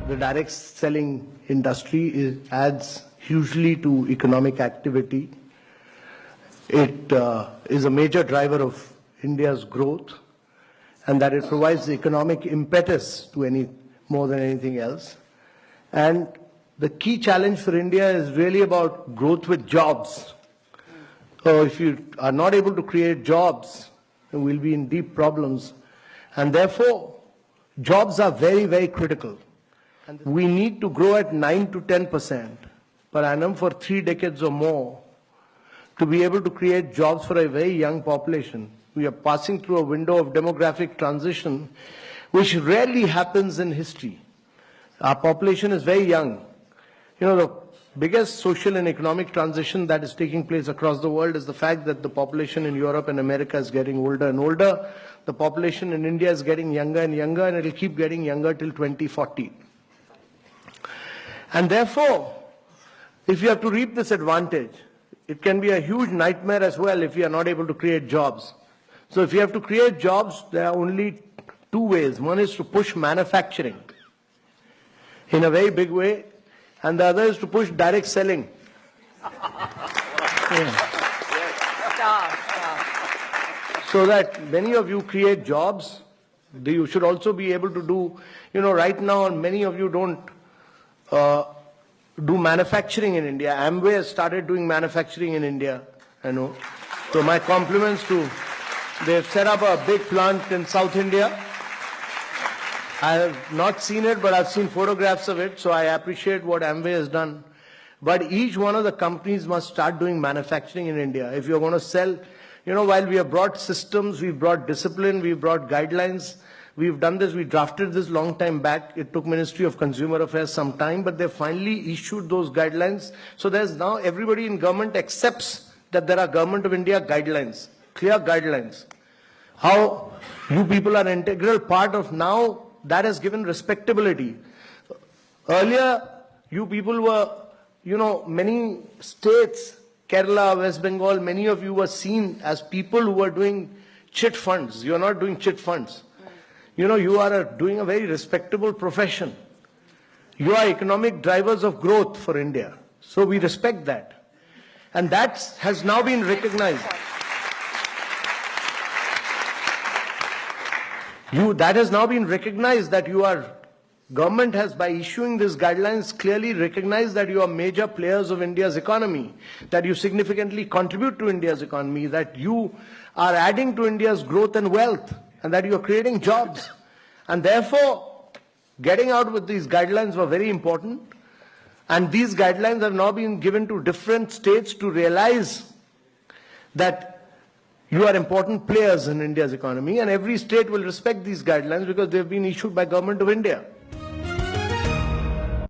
the direct selling industry adds hugely to economic activity. It is a major driver of India's growth, and that it provides the economic impetus to more than anything else. And the key challenge for India is really about growth with jobs. So if you are not able to create jobs, then we'll be in deep problems. And therefore, jobs are very, very critical. And we need to grow at 9 to 10% per annum for 3 decades or more to be able to create jobs for a very young population. We are passing through a window of demographic transition which rarely happens in history. Our population is very young. You know, the biggest social and economic transition that is taking place across the world is the fact that the population in Europe and America is getting older and older. The population in India is getting younger and younger, and it will keep getting younger till 2040. And therefore, if you have to reap this advantage, it can be a huge nightmare as well if you are not able to create jobs. So if you have to create jobs, there are only 2 ways. One is to push manufacturing in a very big way, and the other is to push direct selling. So that many of you create jobs. You should also be able to do, right now many of you don't do manufacturing in India. Amway has started doing manufacturing in India, I know. So my compliments to, they've set up a big plant in South India. I have not seen it, but I've seen photographs of it, so I appreciate what Amway has done. But each one of the companies must start doing manufacturing in India. If you're going to sell, while we have brought systems, we've brought discipline, we've brought guidelines, we've done this, we drafted this long time back. It took Ministry of Consumer Affairs some time, but they finally issued those guidelines. So there's now everybody in government accepts that there are Government of India guidelines, clear guidelines. How you people are an integral part of now, that has given respectability. Earlier, you people were, many states, Kerala, West Bengal, many of you were seen as people who were doing chit funds. You are not doing chit funds. You are doing a very respectable profession. You are economic drivers of growth for India. So we respect that. And that has now been recognized. That has now been recognized that government has, by issuing these guidelines, clearly recognized that you are major players of India's economy, that you significantly contribute to India's economy, that you are adding to India's growth and wealth, and that you are creating jobs. And therefore, getting out with these guidelines were very important. And these guidelines have now been given to different states to realize that you are important players in India's economy, and every state will respect these guidelines because they have been issued by Government of India.